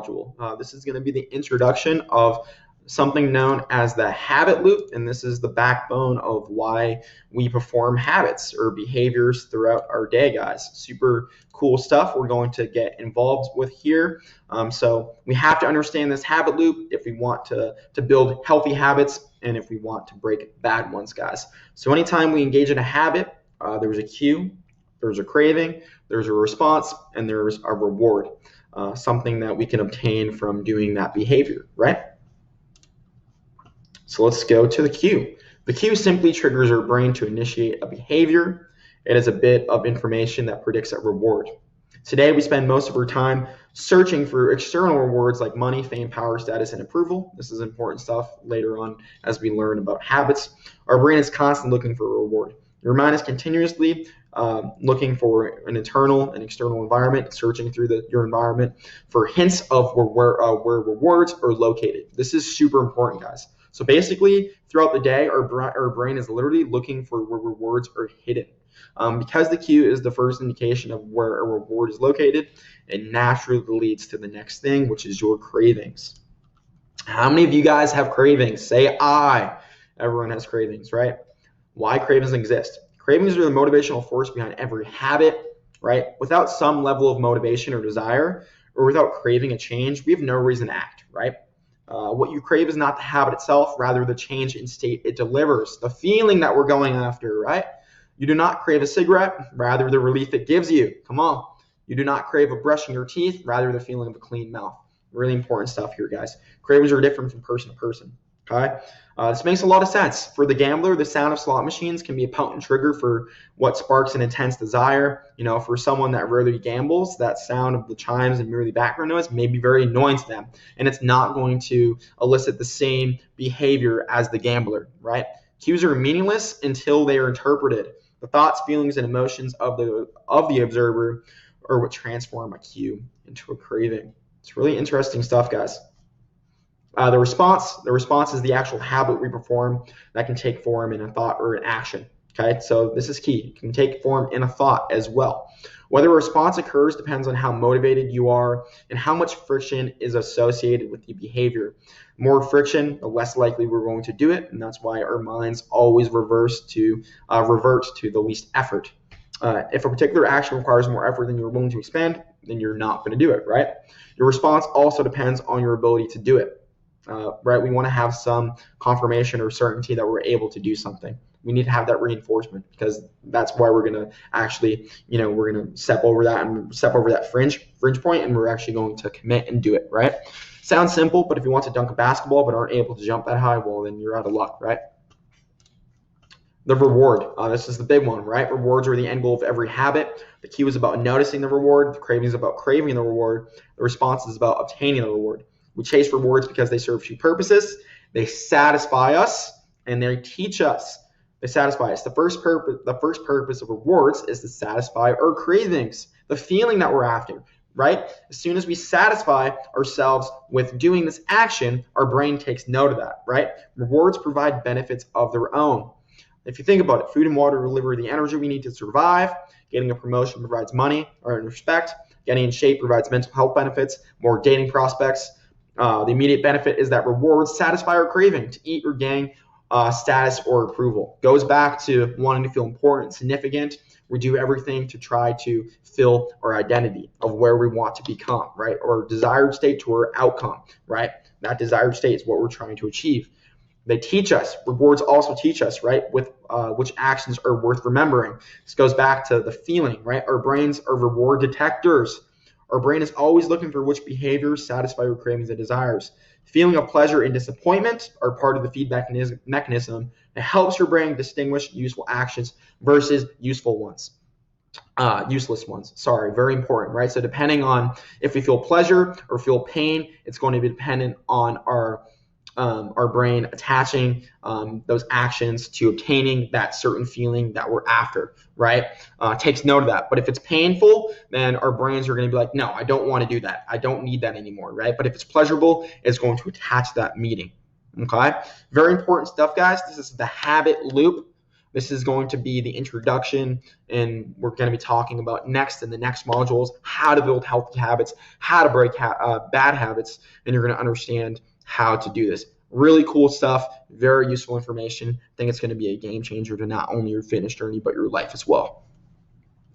module. This is going to be the introduction of something known as the habit loop, and this is the backbone of why we perform habits or behaviors throughout our day, guys. Super cool stuff we're going to get involved with here. So we have to understand this habit loop if we want to build healthy habits and if we want to break bad ones, guys. So anytime we engage in a habit, there's a cue, there's a craving, there's a response, and there's a reward, something that we can obtain from doing that behavior, right? So let's go to the cue. The cue simply triggers our brain to initiate a behavior. It is a bit of information that predicts a reward. Today, we spend most of our time searching for external rewards like money, fame, power, status, and approval. This is important stuff later on as we learn about habits. Our brain is constantly looking for a reward. Your mind is continuously looking for an internal and external environment, searching through your environment for hints of where rewards are located. This is super important, guys. So basically, throughout the day, our brain is literally looking for where rewards are hidden. Because the cue is the first indication of where a reward is located, it naturally leads to the next thing, which is your cravings. How many of you guys have cravings? Say I. Everyone has cravings, right? Why cravings exist? Cravings are the motivational force behind every habit, right? Without some level of motivation or desire, or without craving a change, we have no reason to act, right? What you crave is not the habit itself, rather the change in state it delivers, the feeling that we're going after, right? You do not crave a cigarette, rather the relief it gives you. Come on. You do not crave a brushing your teeth, rather the feeling of a clean mouth. Really important stuff here, guys. Cravings are different from person to person, okay? This makes a lot of sense. For the gambler, the sound of slot machines can be a potent trigger for what sparks an intense desire. You know, for someone that rarely gambles, that sound of the chimes and merely background noise may be very annoying to them, and it's not going to elicit the same behavior as the gambler, right? Cues are meaningless until they are interpreted. The thoughts, feelings, and emotions of the observer are what transform a cue into a craving. It's really interesting stuff, guys. The response is the actual habit we perform that can take form in a thought or an action. Okay, so this is key. It can take form in a thought as well. Whether a response occurs depends on how motivated you are and how much friction is associated with the behavior. More friction, the less likely we're going to do it, and that's why our minds always revert to the least effort. If a particular action requires more effort than you're willing to expend, then you're not going to do it, right? Your response also depends on your ability to do it. Right? We want to have some confirmation or certainty that we're able to do something. We need to have that reinforcement, because that's why we're going to actually, we're going to step over that fringe point, and we're actually going to commit and do it, right? Sounds simple, but if you want to dunk a basketball but aren't able to jump that high, well, then you're out of luck, right? The reward. This is the big one, right? Rewards are the end goal of every habit. The cue is about noticing the reward. The craving is about craving the reward. The response is about obtaining the reward. We chase rewards because they serve two purposes. They satisfy us, and they teach us. They satisfy us. The first purpose of rewards is to satisfy our cravings, the feeling that we're after, right? As soon as we satisfy ourselves with doing this action, our brain takes note of that, right? Rewards provide benefits of their own. If you think about it, food and water deliver the energy we need to survive. Getting a promotion provides money or respect. Getting in shape provides mental health benefits, more dating prospects. The immediate benefit is that rewards satisfy our craving to eat or gain status or approval. Goes back to wanting to feel important, significant. We do everything to try to fill our identity of where we want to become, right? Or desired state to our outcome, right? That desired state is what we're trying to achieve. They teach us. Rewards also teach us, right, with which actions are worth remembering. This goes back to the feeling, right? Our brains are reward detectors. Our brain is always looking for which behaviors satisfy our cravings and desires. Feeling of pleasure and disappointment are part of the feedback mechanism that helps your brain distinguish useful actions versus useless ones. Sorry, very important, right? So depending on if we feel pleasure or feel pain, it's going to be dependent on our brain attaching those actions to obtaining that certain feeling that we're after, right? Takes note of that. But if it's painful, then our brains are going to be like, no, I don't want to do that. I don't need that anymore, right? But if it's pleasurable, it's going to attach that meaning, okay? Very important stuff, guys. This is the habit loop. This is going to be the introduction, and we're going to be talking about next in the next modules how to build healthy habits, how to break bad habits, and you're going to understand how to do this. Really cool stuff, very useful information. I think it's going to be a game changer to not only your fitness journey, but your life as well.